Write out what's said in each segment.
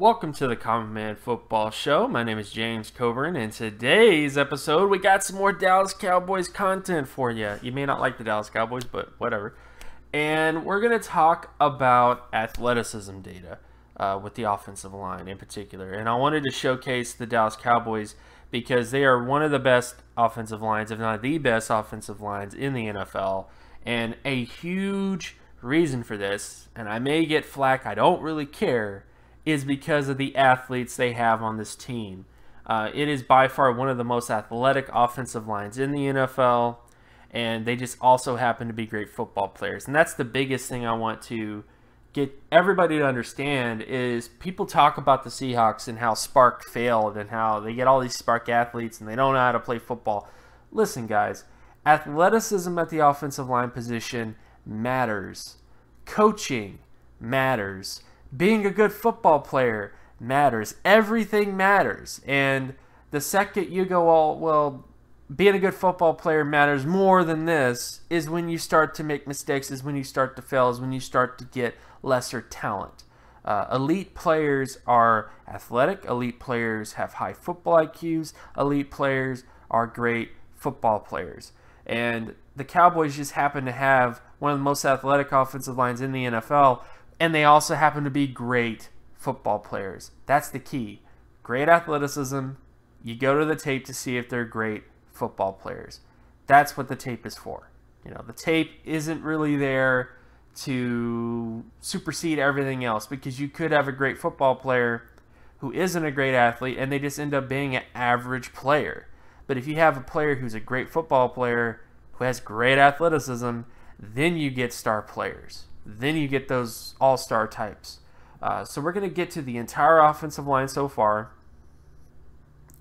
Welcome to the Common Man Football Show. My name is James Coburn, and today's episode, we got some more Dallas Cowboys content for you. You may not like the Dallas Cowboys, but whatever. And we're going to talk about athleticism data with the offensive line in particular. And I wanted to showcase the Dallas Cowboys because they are one of the best offensive lines, if not the best offensive lines in the NFL. And a huge reason for this, and I may get flack, I don't really care, is because of the athletes they have on this team. It is by far one of the most athletic offensive lines in the NFL, and they just also happen to be great football players. And that's the biggest thing I want to get everybody to understand is people talk about the Seahawks and how Spark failed and how they get all these Spark athletes and they don't know how to play football. Listen, guys, athleticism at the offensive line position matters. Coaching matters. Being a good football player matters. Everything matters. And the second you go, well, being a good football player matters more than this, is when you start to make mistakes, is when you start to fail, is when you start to get lesser talent. Elite players are athletic. Elite players have high football IQs. Elite players are great football players. And the Cowboys just happen to have one of the most athletic offensive lines in the NFL, and they also happen to be great football players. That's the key. Great athleticism. You go to the tape to see if they're great football players. That's what the tape is for. You know, the tape isn't really there to supersede everything else, because you could have a great football player who isn't a great athlete and they just end up being an average player. But if you have a player who's a great football player who has great athleticism, then you get star players. Then you get those all-star types. So we're going to get to the entire offensive line so far.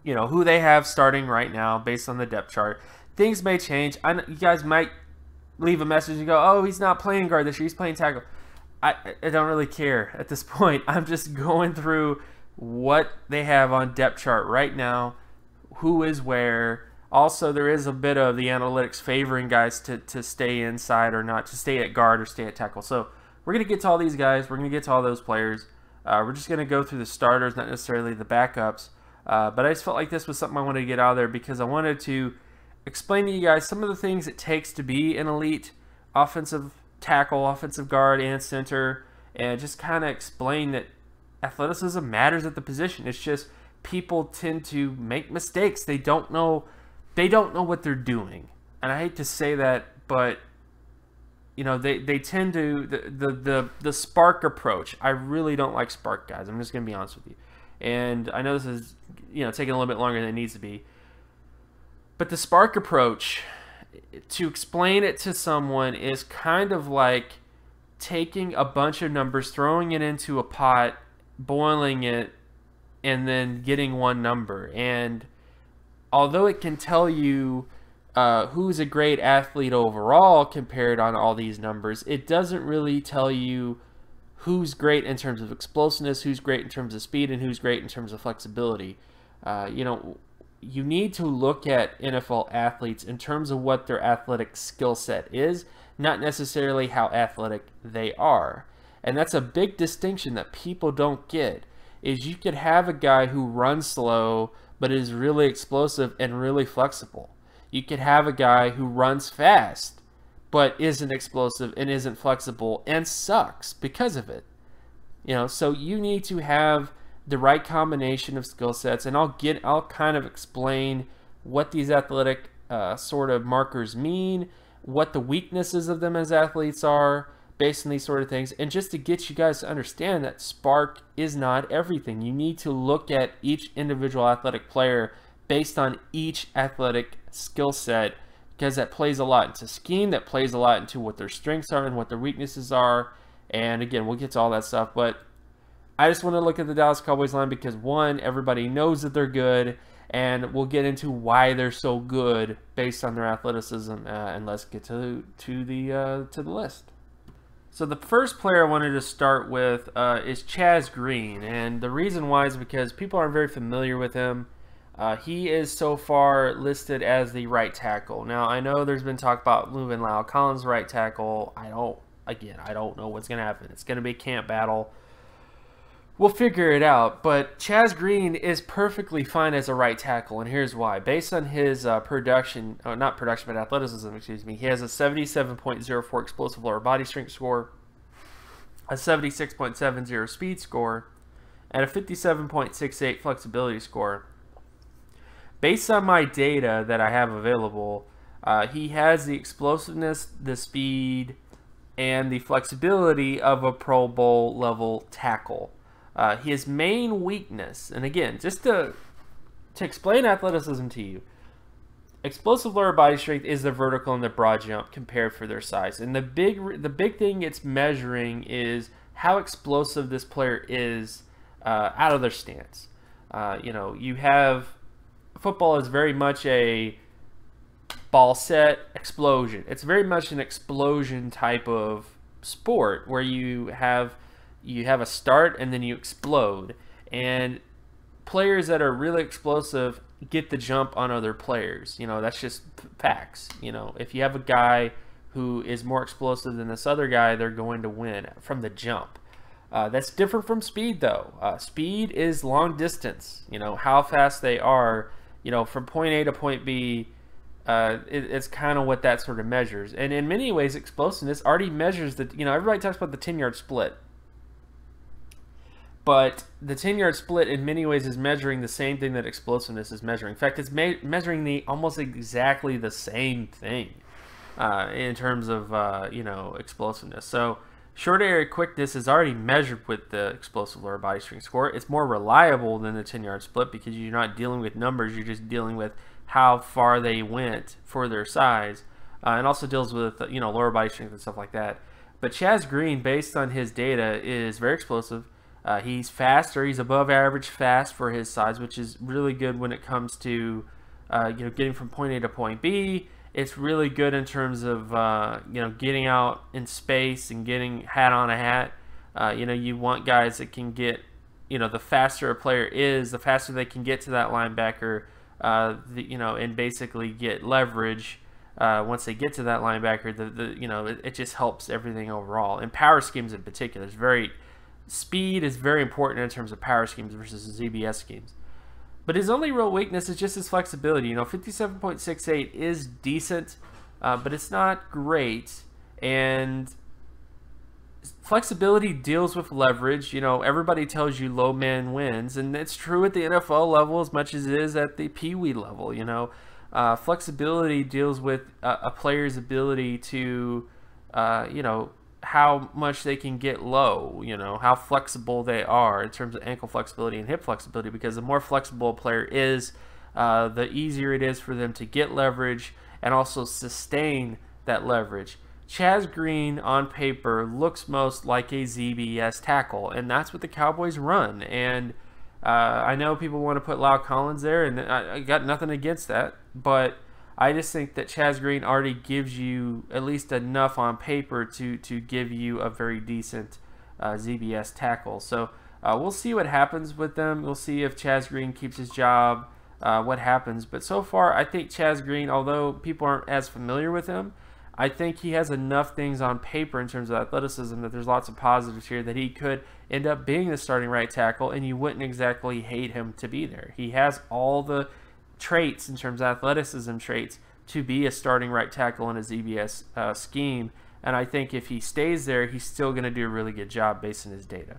You know, who they have starting right now based on the depth chart. Things may change. You guys might leave a message and go, oh, he's not playing guard this year. He's playing tackle. I don't really care at this point. I'm just going through what they have on depth chart right now. Who is where. Also, there is a bit of the analytics favoring guys to stay inside or not, to stay at guard or stay at tackle. So we're going to get to all these guys. We're going to get to all those players. We're just going to go through the starters, not necessarily the backups. But I just felt like this was something I wanted to get out of there because I wanted to explain to you guys some of the things it takes to be an elite offensive tackle, offensive guard, and center, and just kind of explain that athleticism matters at the position. It's just people tend to make mistakes. They don't know what they're doing. And I hate to say that, but you know, they tend to the Spark approach. I really don't like Spark guys. I'm just going to be honest with you. And I know this is, you know, taking a little bit longer than it needs to be. But the Spark approach, to explain it to someone, is kind of like taking a bunch of numbers, throwing it into a pot, boiling it, and then getting one number. And although it can tell you who's a great athlete overall compared on all these numbers, it doesn't really tell you who's great in terms of explosiveness, who's great in terms of speed, and who's great in terms of flexibility. You know, you need to look at NFL athletes in terms of what their athletic skill set is, not necessarily how athletic they are. And that's a big distinction that people don't get, is you could have a guy who runs slow but is really explosive and really flexible. You could have a guy who runs fast but isn't explosive and isn't flexible and sucks because of it. You know, so you need to have the right combination of skill sets, and I'll kind of explain what these athletic sort of markers mean, what the weaknesses of them as athletes are based on these sort of things, and just to get you guys to understand that Spark is not everything. You need to look at each individual athletic player based on each athletic skill set, because that plays a lot into scheme, that plays a lot into what their strengths are and what their weaknesses are. And again, we'll get to all that stuff, but I just want to look at the Dallas Cowboys line because, one, everybody knows that they're good, and we'll get into why they're so good based on their athleticism, and let's get to the list. So the first player I wanted to start with is Chaz Green, and the reason why is because people aren't very familiar with him. He is so far listed as the right tackle. Now, I know there's been talk about moving Lyle Collins right tackle. I don't know what's going to happen. It's going to be a camp battle. We'll figure it out, but Chaz Green is perfectly fine as a right tackle, and here's why. Based on his not production, but athleticism, excuse me, he has a 77.04 explosive lower body strength score, a 76.70 speed score, and a 57.68 flexibility score. Based on my data that I have available, he has the explosiveness, the speed, and the flexibility of a Pro Bowl level tackle. His main weakness, and again, just to explain athleticism to you, explosive lower body strength is the vertical and the broad jump compared for their size. And the big thing it's measuring is how explosive this player is out of their stance. You have football is very much a ball set explosion. It's very much an explosion type of sport where you have a start and then you explode, and players that are really explosive get the jump on other players. That's just facts. If you have a guy who is more explosive than this other guy, they're going to win from the jump. That's different from speed, though. Speed is long distance. How fast they are. From point A to point B. It's kind of what that sort of measures. And in many ways, explosiveness already measures the. Everybody talks about the 10-yard split. But the 10-yard split in many ways is measuring the same thing that explosiveness is measuring. In fact, it's measuring almost exactly the same thing in terms of explosiveness. So short area quickness is already measured with the explosive lower body strength score. It's more reliable than the 10-yard split because you're not dealing with numbers. You're just dealing with how far they went for their size, and also deals with lower body strength and stuff like that. But Chaz Green, based on his data, is very explosive. He's fast, or he's above average fast for his size, which is really good when it comes to getting from point A to point B. It's really good in terms of getting out in space and getting hat on a hat. You want guys that can get, the faster a player is, the faster they can get to that linebacker, and basically get leverage once they get to that linebacker. It just helps everything overall. And power schemes in particular speed is very important in terms of power schemes versus ZBS schemes. But his only real weakness is just his flexibility. 57.68 is decent, but it's not great. And flexibility deals with leverage. Everybody tells you low man wins, and it's true at the NFL level as much as it is at the Pee Wee level. Flexibility deals with a player's ability to, how much they can get low, how flexible they are in terms of ankle flexibility and hip flexibility, because the more flexible a player is, the easier it is for them to get leverage and also sustain that leverage. Chaz Green on paper looks most like a ZBS tackle, and that's what the Cowboys run. And I know people want to put Lyle Collins there, and I got nothing against that, but I just think that Chaz Green already gives you at least enough on paper to give you a very decent ZBS tackle. So we'll see what happens with them. We'll see if Chaz Green keeps his job, what happens. But so far, I think Chaz Green, although people aren't as familiar with him, I think he has enough things on paper in terms of athleticism that there's lots of positives here that he could end up being the starting right tackle, and you wouldn't exactly hate him to be there. He has all the traits in terms of athleticism traits to be a starting right tackle in a ZBS scheme, and I think if he stays there, he's still going to do a really good job based on his data.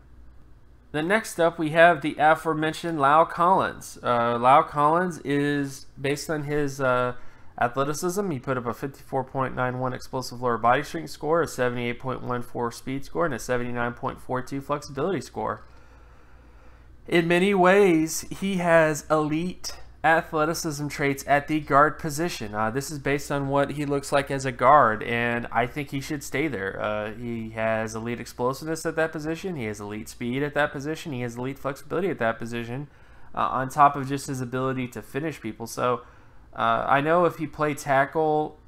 Then next up, we have the aforementioned Lyle Collins. Lyle Collins is, based on his athleticism, he put up a 54.91 explosive lower body strength score, a 78.14 speed score, and a 79.42 flexibility score. In many ways, he has elite athleticism traits at the guard position. This is based on what he looks like as a guard, and I think he should stay there. He has elite explosiveness at that position. He has elite speed at that position. He has elite flexibility at that position, on top of just his ability to finish people. So I know if he played tackle,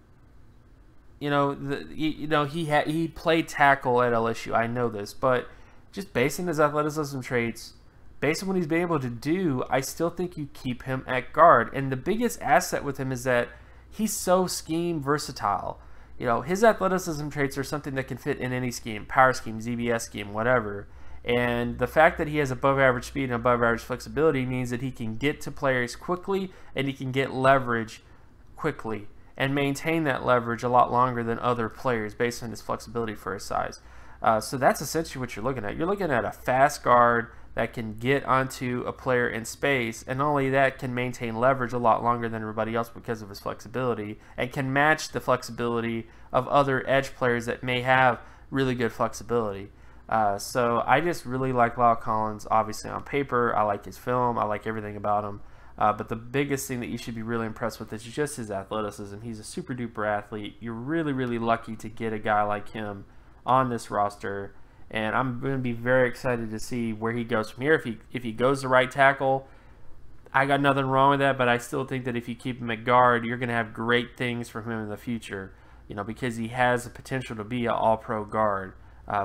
he played tackle at LSU. I know this, but just based on his athleticism traits, based on what he's been able to do, I still think you keep him at guard. And the biggest asset with him is that he's so scheme versatile. His athleticism traits are something that can fit in any scheme, power scheme, ZBS scheme, whatever. And the fact that he has above average speed and above average flexibility means that he can get to players quickly and he can get leverage quickly and maintain that leverage a lot longer than other players based on his flexibility for his size. So that's essentially what you're looking at. You're looking at a fast guard that can get onto a player in space, and not only that, can maintain leverage a lot longer than everybody else because of his flexibility, and can match the flexibility of other edge players that may have really good flexibility. So I just really like Lyle Collins. Obviously on paper, I like his film, I like everything about him. But the biggest thing that you should be really impressed with is just his athleticism. He's a super duper athlete. You're really, really lucky to get a guy like him on this roster, and I'm going to be very excited to see where he goes from here. If he goes to right tackle, I got nothing wrong with that, but I still think that if you keep him at guard, you're going to have great things from him in the future, because he has the potential to be an all-pro guard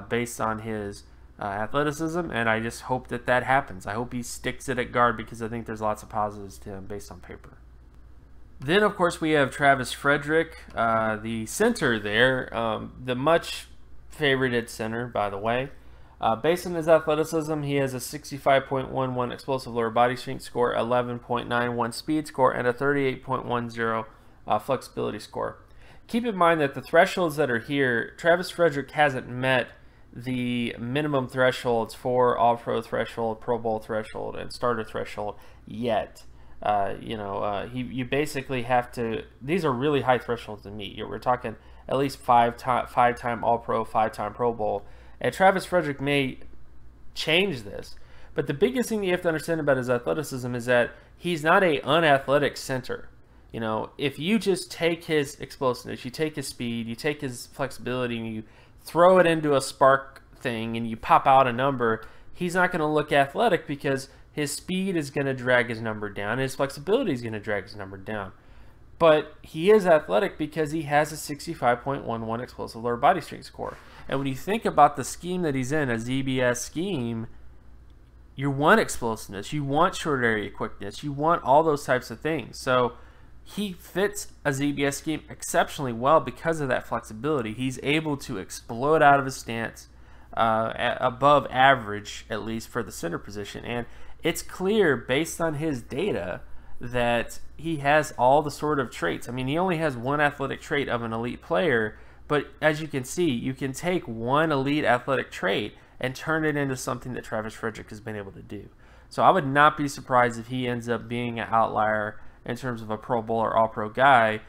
based on his athleticism, and I just hope that happens. I hope he sticks it at guard because I think there's lots of positives to him based on paper. Then, of course, we have Travis Frederick, the center there, the much favorited center, by the way. Based on his athleticism, he has a 65.11 explosive lower body strength score, 11.91 speed score, and a 38.10 flexibility score. Keep in mind that the thresholds that are here, Travis Frederick hasn't met the minimum thresholds for All-Pro threshold, Pro Bowl threshold, and starter threshold yet. You basically have to. These are really high thresholds to meet. We're talking at least five-time All-Pro, 5-time Pro Bowl. And Travis Frederick may change this. But the biggest thing that you have to understand about his athleticism is that he's not an unathletic center. If you just take his explosiveness, you take his speed, you take his flexibility, and you throw it into a spark thing and you pop out a number, he's not going to look athletic because his speed is going to drag his number down. His flexibility is going to drag his number down. But he is athletic because he has a 65.11 explosive lower body strength score. And when you think about the scheme that he's in, a ZBS scheme, you want explosiveness, you want short area quickness, you want all those types of things. So he fits a ZBS scheme exceptionally well because of that flexibility. He's able to explode out of his stance above average, at least for the center position. And it's clear based on his data that he has all the sort of traits. I mean, he only has one athletic trait of an elite player, but as you can see, you can take one elite athletic trait and turn it into something that Travis Frederick has been able to do. So I would not be surprised if he ends up being an outlier in terms of a Pro Bowl or All-Pro guy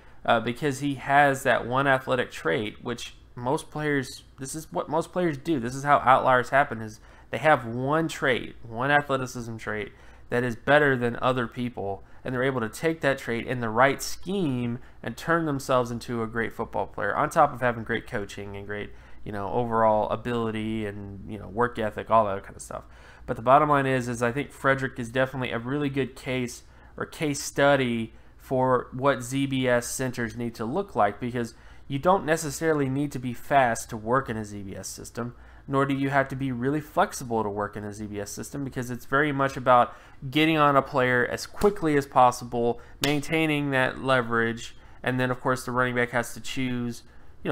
because he has that one athletic trait, which most players, this is what most players do. This is how outliers happen, is they have one trait, one athleticism trait that is better than other people, and they're able to take that trait in the right scheme and turn themselves into a great football player, on top of having great coaching and great, overall ability and, work ethic, all that kind of stuff. But the bottom line is I think Frederick is definitely a really good case or case study for what ZBS centers need to look like, because you don't necessarily need to be fast to work in a ZBS system, nor do you have to be really flexible to work in a ZBS system, because it's very much about getting on a player as quickly as possible, maintaining that leverage, and then of course the running back has to choose,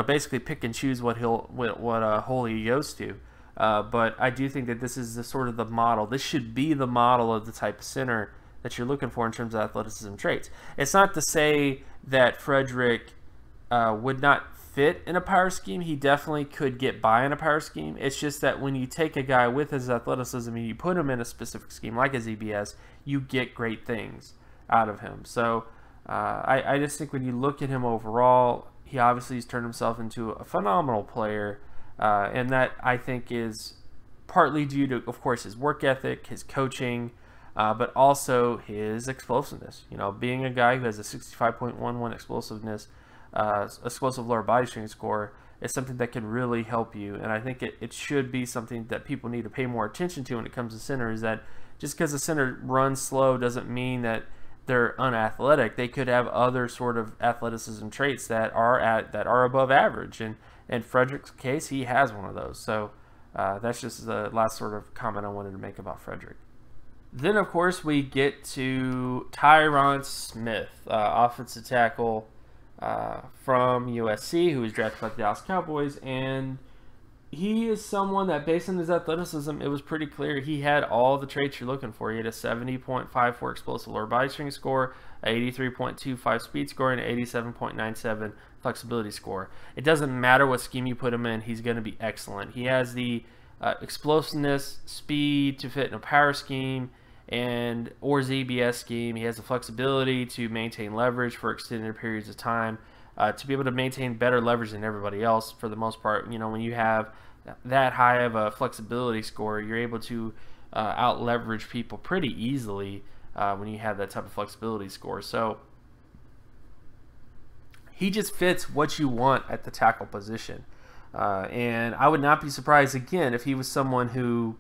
basically pick and choose what hole he goes to. But I do think that this is the sort of the model. This should be the model of the type of center that you're looking for in terms of athleticism traits. It's not to say that Frederick would not fit in a power scheme. He definitely could get by in a power scheme. It's just that when you take a guy with his athleticism and you put him in a specific scheme like a ZBS, you get great things out of him. So I just think when you look at him overall, he obviously has turned himself into a phenomenal player, and that I think is partly due to, of course, his work ethic, his coaching, but also his explosiveness. Being a guy who has a 65.11 explosive lower body strength score is something that can really help you. And I think it should be something that people need to pay more attention to when it comes to center, is that just because a center runs slow doesn't mean that they're unathletic. They could have other sort of athleticism traits that are above average. And in Frederick's case, he has one of those. So that's just the last sort of comment I wanted to make about Frederick. Then, of course, we get to Tyron Smith, offensive tackle from USC, who was drafted by the Dallas Cowboys. And he is someone that, based on his athleticism, it was pretty clear he had all the traits you're looking for. He had a 70.54 explosive lower body strength score, a 83.25 speed score, and an 87.97 flexibility score. It doesn't matter what scheme you put him in, he's going to be excellent. He has the explosiveness, speed to fit in a power scheme and or ZBS scheme. He has the flexibility to maintain leverage for extended periods of time, to be able to maintain better leverage than everybody else for the most part. You know, when you have that high of a flexibility score, you're able to out leverage people pretty easily when you have that type of flexibility score. So he just fits what you want at the tackle position. And I would not be surprised, again, if he was someone who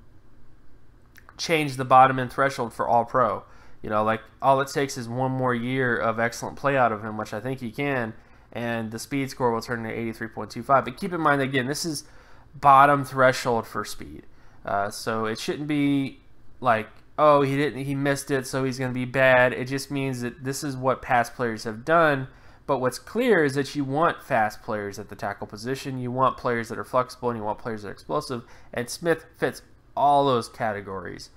changed the bottom end threshold for all pro. You know, like, all it takes is one more year of excellent play out of him, which I think he can, and the speed score will turn to 83.25. But keep in mind, again, this is bottom threshold for speed. So it shouldn't be like, oh, he missed it, so he's going to be bad. It just means that this is what past players have done. But what's clear is that you want fast players at the tackle position. You want players that are flexible, and you want players that are explosive. And Smith fits all those categories.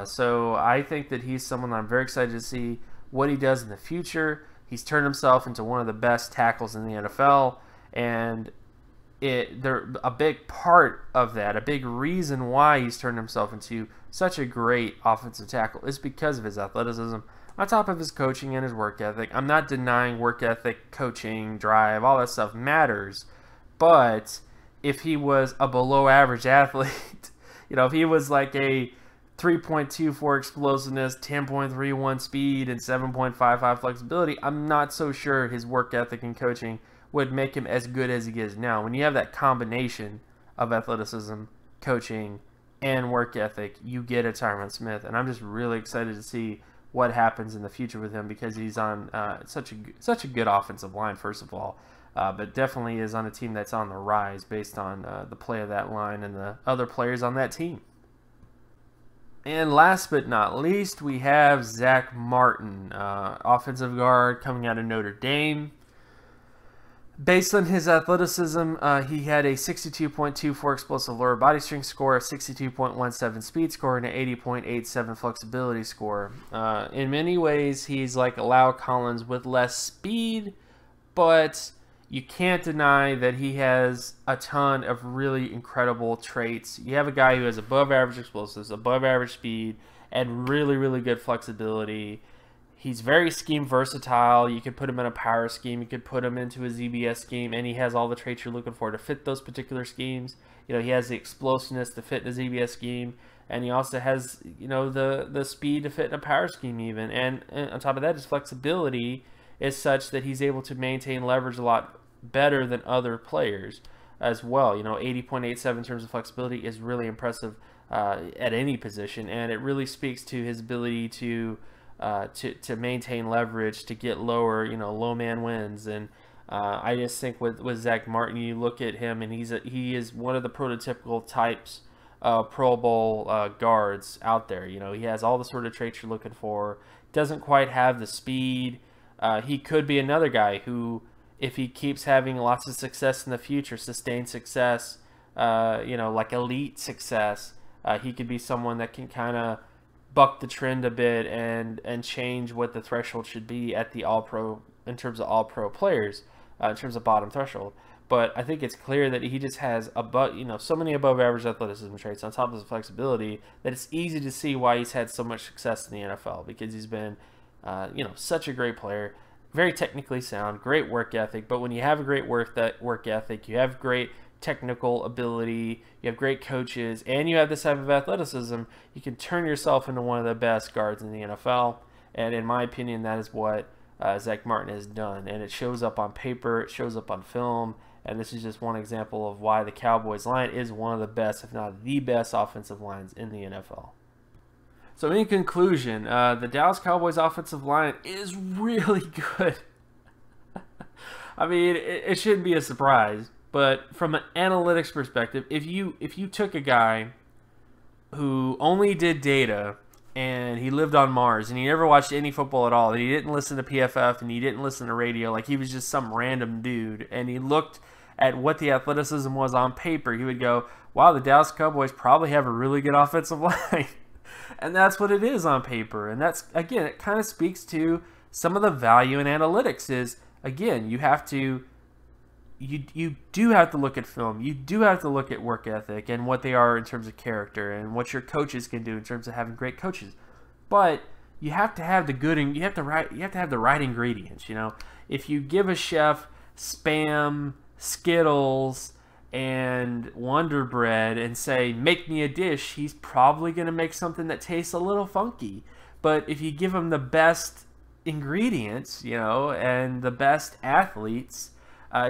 So I think that he's someone that I'm very excited to see what he does in the future. He's turned himself into one of the best tackles in the NFL, and a big part of that, a big reason why he's turned himself into such a great offensive tackle is because of his athleticism, on top of his coaching and his work ethic. I'm not denying work ethic, coaching, drive, all that stuff matters, but if he was a below average athlete, you know, if he was like a 3.24 explosiveness, 10.31 speed, and 7.55 flexibility, I'm not so sure his work ethic and coaching would make him as good as he is now. When you have that combination of athleticism, coaching, and work ethic, you get a Tyron Smith, and I'm just really excited to see what happens in the future with him, because he's on such a good offensive line, first of all, but definitely is on a team that's on the rise based on the play of that line and the other players on that team. And last but not least, we have Zack Martin, offensive guard coming out of Notre Dame. Based on his athleticism, he had a 62.24 explosive lower body strength score, a 62.17 speed score, and an 80.87 flexibility score. In many ways, he's like a Lau Collins with less speed, but you can't deny that he has a ton of really incredible traits. You have a guy who has above average explosives, above average speed, and really, really good flexibility. He's very scheme versatile. You could put him in a power scheme. You could put him into a ZBS scheme, and he has all the traits you're looking for to fit those particular schemes. You know, he has the explosiveness to fit in a ZBS scheme, and he also has, you know, the speed to fit in a power scheme even. And on top of that, his flexibility is such that he's able to maintain leverage a lot better than other players as well. You know, 80.87 in terms of flexibility is really impressive at any position, and it really speaks to his ability to maintain leverage, to get lower, you know, low man wins. And I just think with Zack Martin, you look at him, and he is one of the prototypical types of Pro Bowl guards out there. You know, he has all the sort of traits you're looking for. Doesn't quite have the speed. He could be another guy who, if he keeps having lots of success in the future, sustained success, you know, like elite success, he could be someone that can kind of buck the trend a bit and change what the threshold should be at the all-pro, in terms of all-pro players, in terms of bottom threshold. But I think it's clear that he just has so many above-average athleticism traits on top of his flexibility that it's easy to see why he's had so much success in the NFL, because he's been such a great player, very technically sound, great work ethic. But when you have a great work ethic, you have great technical ability, you have great coaches, and you have this type of athleticism, you can turn yourself into one of the best guards in the NFL. And in my opinion, that is what Zack Martin has done. And it shows up on paper, it shows up on film, and this is just one example of why the Cowboys line is one of the best, if not the best, offensive lines in the NFL. So in conclusion, the Dallas Cowboys offensive line is really good. I mean, it shouldn't be a surprise, but from an analytics perspective, if you took a guy who only did data and he lived on Mars and he never watched any football at all, and he didn't listen to PFF and he didn't listen to radio, like he was just some random dude, and he looked at what the athleticism was on paper, he would go, wow, the Dallas Cowboys probably have a really good offensive line. And that's what it is on paper. And that's, again, it kind of speaks to some of the value in analytics is, again, you do have to look at film. You do have to look at work ethic and what they are in terms of character and what your coaches can do in terms of having great coaches. But you have to have the good, and you have to have the right ingredients. You know, if you give a chef Spam, Skittles, and Wonder Bread and say, make me a dish, he's probably going to make something that tastes a little funky. But if you give him the best ingredients, you know, and the best athletes,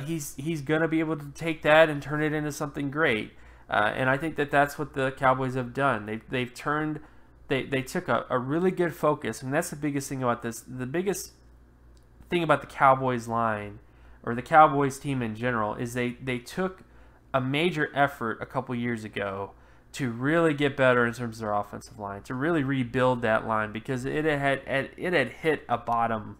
he's going to be able to take that and turn it into something great. And I think that that's what the Cowboys have done. They took a really good focus, and that's the biggest thing about this. The biggest thing about the Cowboys line, or the Cowboys team in general, is they took a major effort a couple years ago to really get better in terms of their offensive line, to really rebuild that line, because it had hit a bottom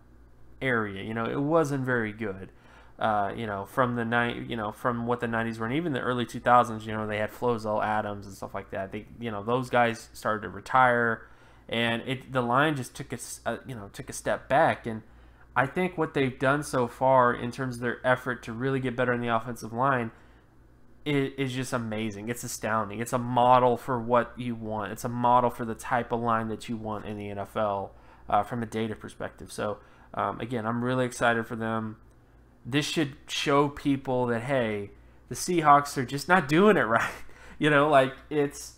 area. You know, it wasn't very good. You know, from what the 90s were, and even the early 2000s, you know, they had Flozell Adams and stuff like that. Those guys started to retire, and the line just took a step back. And I think what they've done so far in terms of their effort to really get better in the offensive line is just amazing. It's astounding. It's a model for what you want. It's a model for the type of line that you want in the NFL from a data perspective. So again, I'm really excited for them. This should show people that, hey, the Seahawks are just not doing it right. You know, like, it's,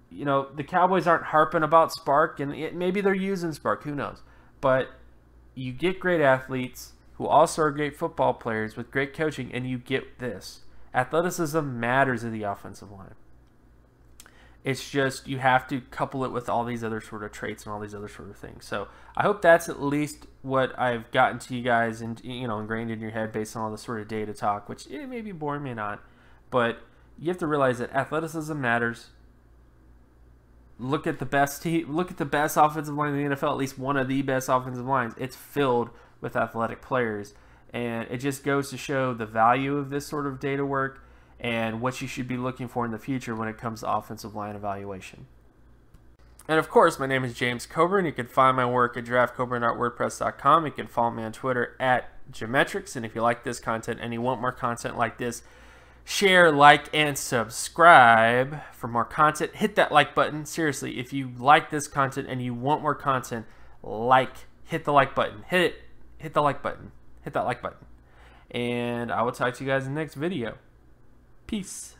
you know, the Cowboys aren't harping about spark, and maybe they're using spark, who knows. But you get great athletes who also are great football players with great coaching, and you get this. Athleticism matters in the offensive line. It's just you have to couple it with all these other sort of traits and all these other sort of things. So I hope that's at least what I've gotten to you guys, and ingrained in your head based on all the sort of data talk, which it may be boring, may not. But you have to realize that athleticism matters. Look at the best team. Look at the best offensive line in the NFL. At least one of the best offensive lines. It's filled with athletic players, and it just goes to show the value of this sort of data work and what you should be looking for in the future when it comes to offensive line evaluation. And of course, my name is James Coburn. You can find my work at draftcoburn.wordpress.com. You can follow me on Twitter at Geometrics. And if you like this content and you want more content like this, share, like, and subscribe for more content. Hit that like button. Seriously, if you like this content and you want more content, hit the like button. Hit the like button. Hit that like button. And I will talk to you guys in the next video. Peace.